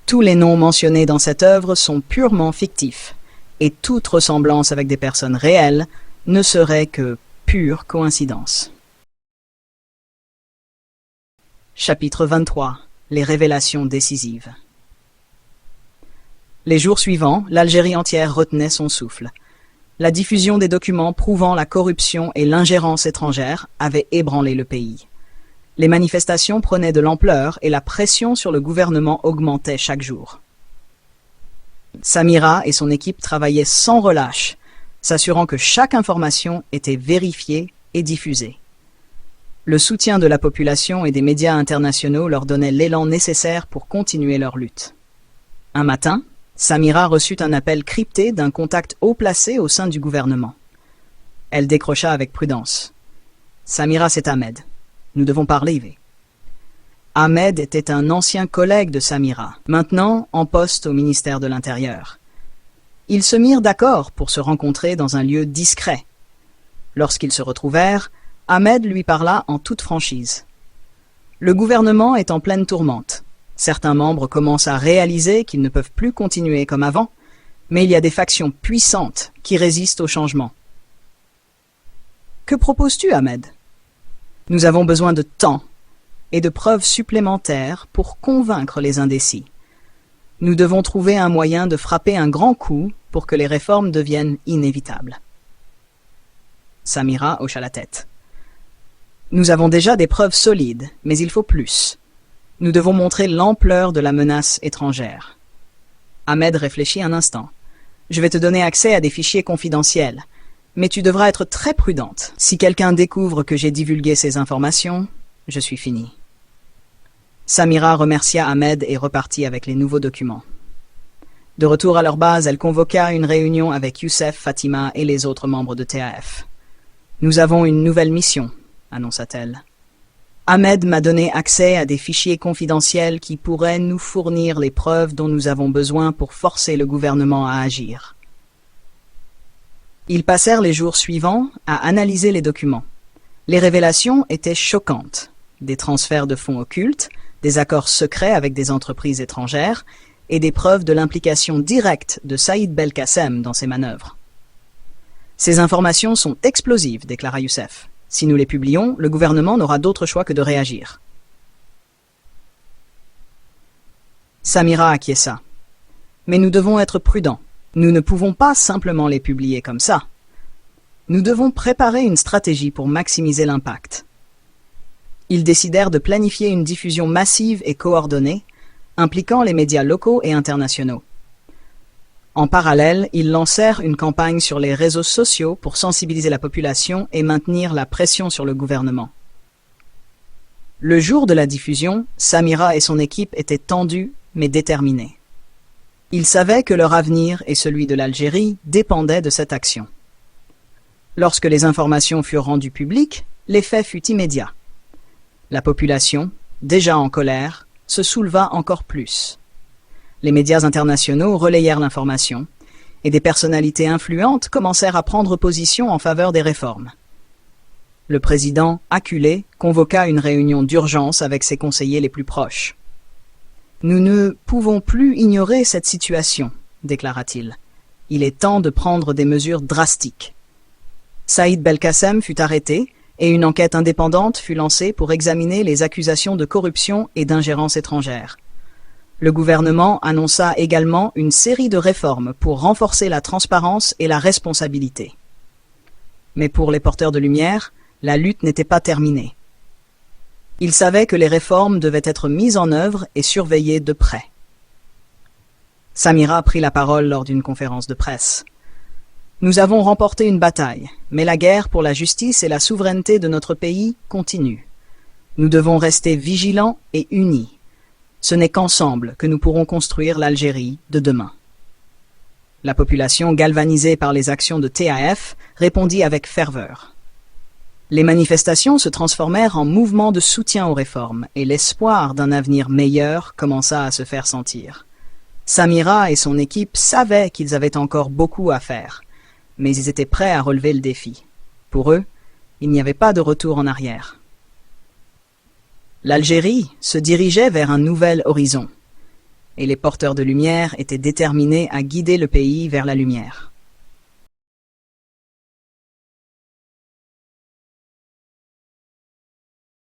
Tous les noms mentionnés dans cette œuvre sont purement fictifs, et toute ressemblance avec des personnes réelles ne serait que pure coïncidence. Chapitre 23. Les révélations décisives. Les jours suivants, l'Algérie entière retenait son souffle. La diffusion des documents prouvant la corruption et l'ingérence étrangère avait ébranlé le pays. Les manifestations prenaient de l'ampleur et la pression sur le gouvernement augmentait chaque jour. Samira et son équipe travaillaient sans relâche, s'assurant que chaque information était vérifiée et diffusée. Le soutien de la population et des médias internationaux leur donnait l'élan nécessaire pour continuer leur lutte. Un matin, Samira reçut un appel crypté d'un contact haut placé au sein du gouvernement. Elle décrocha avec prudence. « Samira, c'est Ahmed. Nous devons parler, Yves. » Ahmed était un ancien collègue de Samira, maintenant en poste au ministère de l'Intérieur. Ils se mirent d'accord pour se rencontrer dans un lieu discret. Lorsqu'ils se retrouvèrent, Ahmed lui parla en toute franchise. Le gouvernement est en pleine tourmente. Certains membres commencent à réaliser qu'ils ne peuvent plus continuer comme avant, mais il y a des factions puissantes qui résistent au changement. Que proposes-tu, Ahmed? Nous avons besoin de temps et de preuves supplémentaires pour convaincre les indécis. Nous devons trouver un moyen de frapper un grand coup pour que les réformes deviennent inévitables. Samira hocha la tête. Nous avons déjà des preuves solides, mais il faut plus. Nous devons montrer l'ampleur de la menace étrangère. Ahmed réfléchit un instant. Je vais te donner accès à des fichiers confidentiels, mais tu devras être très prudente. Si quelqu'un découvre que j'ai divulgué ces informations, je suis fini. Samira remercia Ahmed et repartit avec les nouveaux documents. De retour à leur base, elle convoqua une réunion avec Youssef, Fatima et les autres membres de TAF. « Nous avons une nouvelle mission », annonça-t-elle. Ahmed m'a donné accès à des fichiers confidentiels qui pourraient nous fournir les preuves dont nous avons besoin pour forcer le gouvernement à agir. Ils passèrent les jours suivants à analyser les documents. Les révélations étaient choquantes. Des transferts de fonds occultes, des accords secrets avec des entreprises étrangères et des preuves de l'implication directe de Saïd Belkacem dans ces manœuvres. Ces informations sont explosives, déclara Youssef. Si nous les publions, le gouvernement n'aura d'autre choix que de réagir. Samira acquiesça. Mais nous devons être prudents. Nous ne pouvons pas simplement les publier comme ça. Nous devons préparer une stratégie pour maximiser l'impact. Ils décidèrent de planifier une diffusion massive et coordonnée, impliquant les médias locaux et internationaux. En parallèle, ils lancèrent une campagne sur les réseaux sociaux pour sensibiliser la population et maintenir la pression sur le gouvernement. Le jour de la diffusion, Samira et son équipe étaient tendus mais déterminés. Ils savaient que leur avenir et celui de l'Algérie dépendaient de cette action. Lorsque les informations furent rendues publiques, l'effet fut immédiat. La population, déjà en colère, se souleva encore plus. Les médias internationaux relayèrent l'information, et des personnalités influentes commencèrent à prendre position en faveur des réformes. Le président, acculé, convoqua une réunion d'urgence avec ses conseillers les plus proches. « Nous ne pouvons plus ignorer cette situation, » déclara-t-il. « Il est temps de prendre des mesures drastiques. » Saïd Belkacem fut arrêté, et une enquête indépendante fut lancée pour examiner les accusations de corruption et d'ingérence étrangère. Le gouvernement annonça également une série de réformes pour renforcer la transparence et la responsabilité. Mais pour les porteurs de lumière, la lutte n'était pas terminée. Ils savaient que les réformes devaient être mises en œuvre et surveillées de près. Samira prit la parole lors d'une conférence de presse. « Nous avons remporté une bataille, mais la guerre pour la justice et la souveraineté de notre pays continue. Nous devons rester vigilants et unis. Ce n'est qu'ensemble que nous pourrons construire l'Algérie de demain. » La population, galvanisée par les actions de TAF, répondit avec ferveur. Les manifestations se transformèrent en mouvements de soutien aux réformes, et l'espoir d'un avenir meilleur commença à se faire sentir. Samira et son équipe savaient qu'ils avaient encore beaucoup à faire, mais ils étaient prêts à relever le défi. Pour eux, il n'y avait pas de retour en arrière. L'Algérie se dirigeait vers un nouvel horizon. et les porteurs de lumière étaient déterminés à guider le pays vers la lumière.